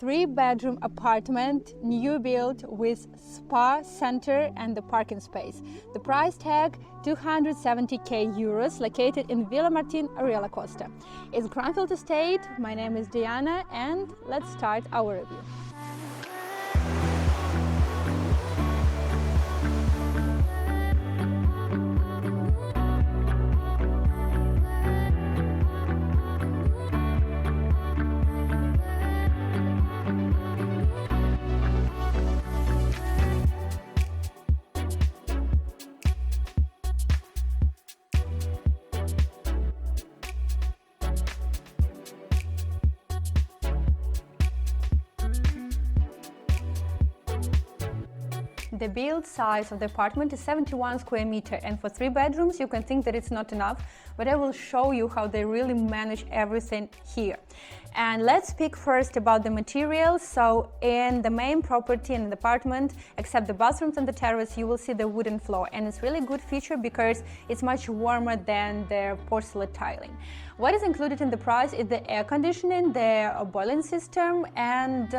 3-bedroom apartment, new build with spa center and the parking space. The price tag 270k euros, located in Villamartin, Orihuela Costa. It's Granfield Estate. My name is Diana, and let's start our review. The build size of the apartment is 71 square meters, and for 3 bedrooms you can think that it's not enough, but I will show you how they really manage everything here. And let's speak first about the materials. So in the main property in the apartment, except the bathrooms and the terrace, you will see the wooden floor, and it's really good feature because it's much warmer than the porcelain tiling. What is included in the price is the air conditioning, the boiling system, and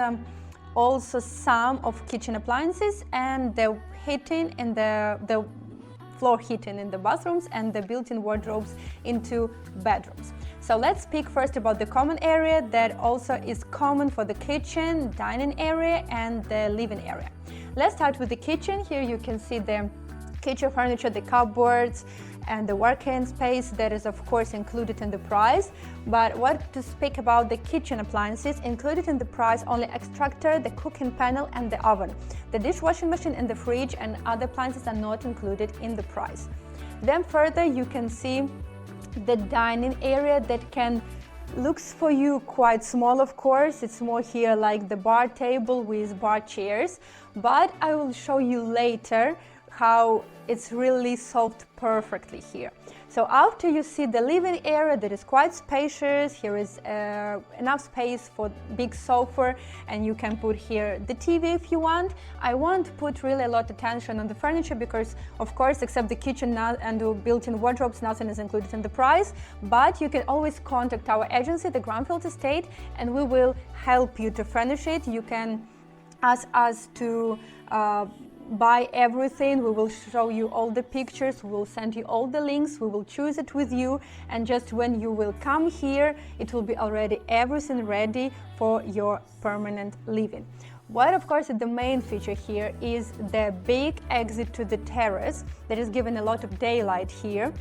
also some of kitchen appliances, and the heating in the floor heating in the bathrooms, and the built-in wardrobes into bedrooms. So let's speak first about the common area that also is common for the kitchen, dining area, and the living area. Let's start with the kitchen. Here you can see the kitchen furniture, the cupboards, and the working space that is of course included in the price. But what to speak about the kitchen appliances, included in the price only extractor, the cooking panel, and the oven. The dishwashing machine and the fridge and other appliances are not included in the price. Then further you can see the dining area that looks for you quite small, of course. It's more here like the bar table with bar chairs, but I will show you later how it's really solved perfectly here. So after you see the living area that is quite spacious, here is enough space for big sofa, and you can put here the TV if you want. I won't put really a lot of attention on the furniture because of course except the kitchen and the built-in wardrobes, nothing is included in the price, but you can always contact our agency, the Granfield Estate, and we will help you to furnish it. You can ask us to buy everything. We will show you all the pictures, we will send you all the links, we will choose it with you, and just when you will come here, it will be already everything ready for your permanent living. What of course is the main feature here is the big exit to the terrace that is given a lot of daylight here.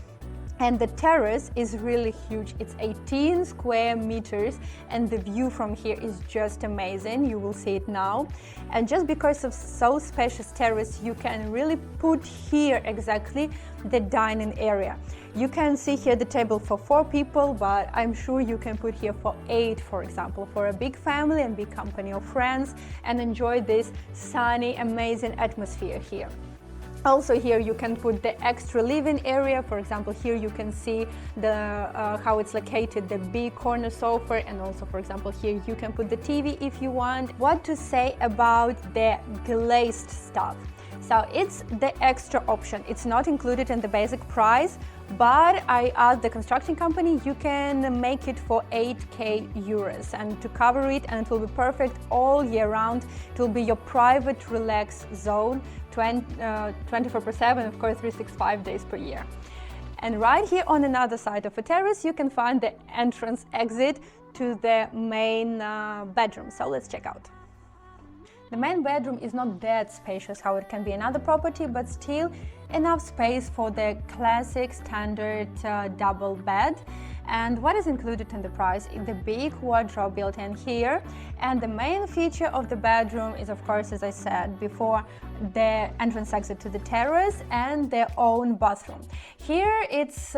And the terrace is really huge. It's 18 square meters, and the view from here is just amazing. You will see it now. And just because of so spacious terrace, you can really put here exactly the dining area. You can see here the table for 4 people, but I'm sure you can put here for 8, for example, for a big family and big company of friends, and enjoy this sunny, amazing atmosphere here. Also here you can put the extra living area. For example, here you can see how it's located, the big corner sofa, and also for example here you can put the TV if you want. What to say about the glazed stuff? So it's the extra option. It's not included in the basic price, but I asked the construction company, you can make it for 8k euros and to cover it, and it will be perfect all year round. It will be your private relax zone 24/7, of course 365 days per year. And right here on another side of a terrace you can find the entrance exit to the main bedroom. So let's check out. The main bedroom is not that spacious how it can be another property, but still enough space for the classic standard double bed. And what is included in the price is the big wardrobe built in here, and the main feature of the bedroom is of course, as I said before, the entrance exit to the terrace and their own bathroom. Here it's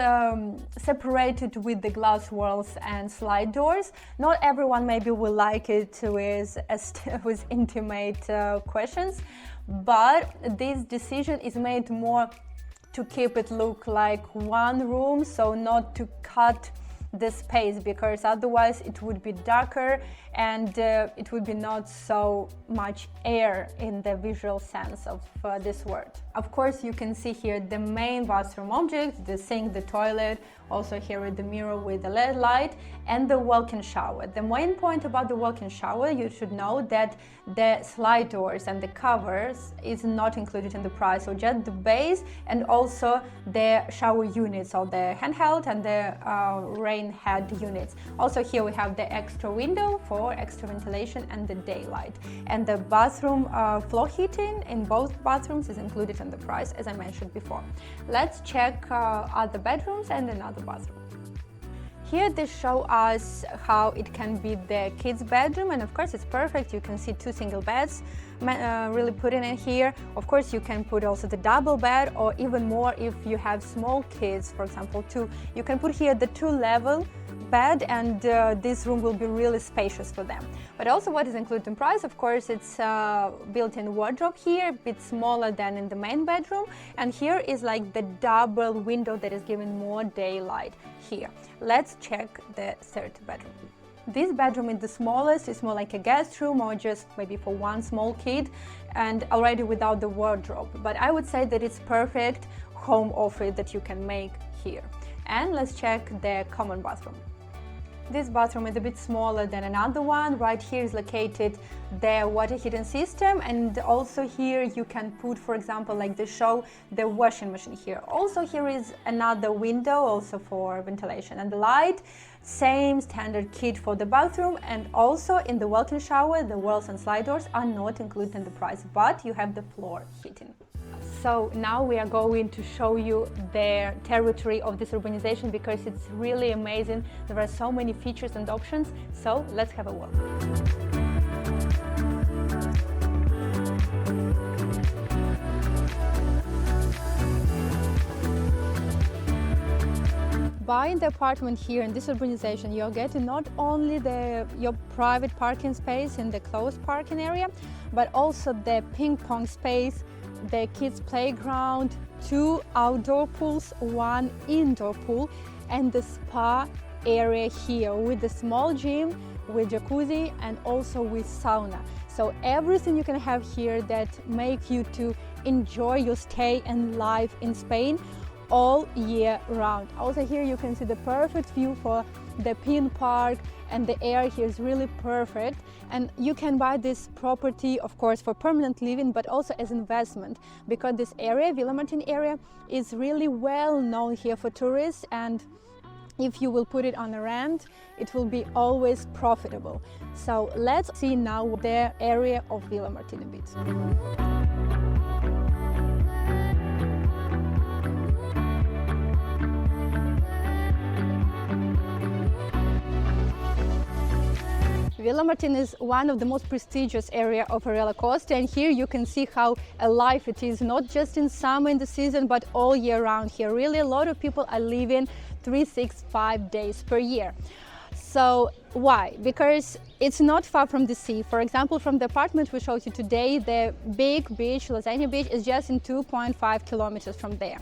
separated with the glass walls and slide doors. Not everyone maybe will like it with intimate questions, but this decision is made more to keep it look like one room, so not to cut the space, because otherwise it would be darker and it would be not so much air in the visual sense of this word. Of course, you can see here the main bathroom object, the sink, the toilet, also here with the mirror with the LED light, and the walk-in shower. The main point about the walk-in shower, you should know that the slide doors and the covers is not included in the price, so just the base and also the shower units, so the handheld and the rain head units. Also here we have the extra window for extra ventilation and the daylight. And the bathroom floor heating in both bathrooms is included in the price, as I mentioned before. Let's check other bedrooms and another bathroom. Here they show us how it can be the kids' bedroom, and of course it's perfect. You can see 2 single beds really put in here. Of course you can put also the double bed, or even more if you have small kids, for example 2. You can put here the 2-level bed, and this room will be really spacious for them. But also what is included in price, of course, it's built-in wardrobe here, a bit smaller than in the main bedroom, and here is like the double window that is giving more daylight here. Let's check the third bedroom. This bedroom is the smallest. It's more like a guest room or just maybe for one small kid, and already without the wardrobe. But I would say that it's perfect home office that you can make here. And let's check the common bathroom. This bathroom is a bit smaller than another one. Right here is located the water heating system, and also here you can put, for example, like they show, the washing machine here. Also here is another window also for ventilation, and the light, same standard kit for the bathroom. And also in the walk-in shower, the walls and slide doors are not included in the price, but you have the floor heating. So now we are going to show you the territory of this urbanization, because it's really amazing. There are so many features and options, so let's have a walk. Buying the apartment here in this urbanization, you're getting not only your private parking space in the closed parking area, but also the ping-pong space, the kids' playground, 2 outdoor pools, 1 indoor pool, and the spa area here with the small gym, with jacuzzi, and also with sauna. So everything you can have here that make you to enjoy your stay and life in Spain all year round. Also here you can see the perfect view for the Pin Park, and the air here is really perfect. And you can buy this property, of course, for permanent living, but also as investment, because this area, Villamartin area, is really well known here for tourists, and if you will put it on a rent, it will be always profitable. So let's see now the area of Villamartin a bit. Villamartin is one of the most prestigious area of Orihuela Costa, and here you can see how alive it is, not just in summer in the season, but all year round here. Really, a lot of people are living 365 days per year. So why? Because it's not far from the sea. For example, from the apartment we showed you today, the big beach, Lasagna Beach, is just in 2.5 kilometers from there.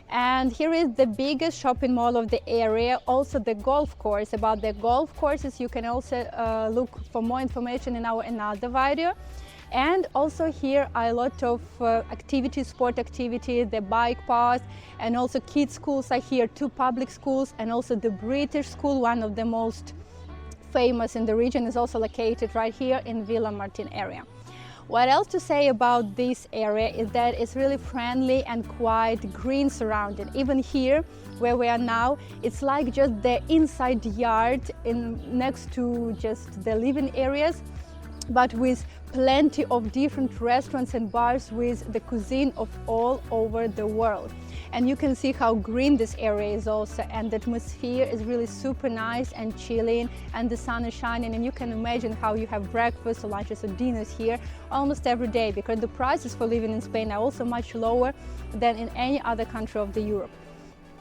And here is the biggest shopping mall of the area, also the golf course. About the golf courses you can also look for more information in our another video. And also here are a lot of activities, sport activities, the bike path, and also kids schools are here, 2 public schools, and also the British school, one of the most famous in the region, is also located right here in Villamartin area. What else to say about this area is that it's really friendly and quite green surrounding. Even here where we are now, it's like just the inside yard next to just the living areas, but with plenty of different restaurants and bars with the cuisine of all over the world. And you can see how green this area is also, and the atmosphere is really super nice and chilling, and the sun is shining, and you can imagine how you have breakfast or lunches or dinners here almost every day, because the prices for living in Spain are also much lower than in any other country of the Europe.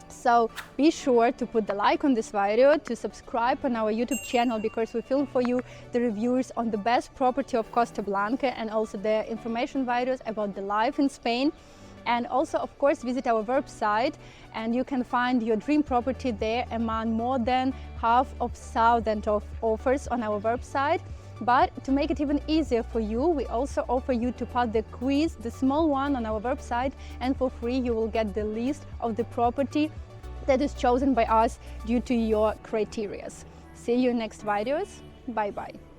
So be sure to put the like on this video, to subscribe on our YouTube channel, because we film for you the reviews on the best property of Costa Blanca, and also the information videos about the life in Spain. And also, of course, visit our website and you can find your dream property there among more than half of thousands of offers on our website. But to make it even easier for you, we also offer you to pass the quiz, the small one on our website, and for free you will get the list of the property that is chosen by us due to your criteria. See you in next videos. Bye bye.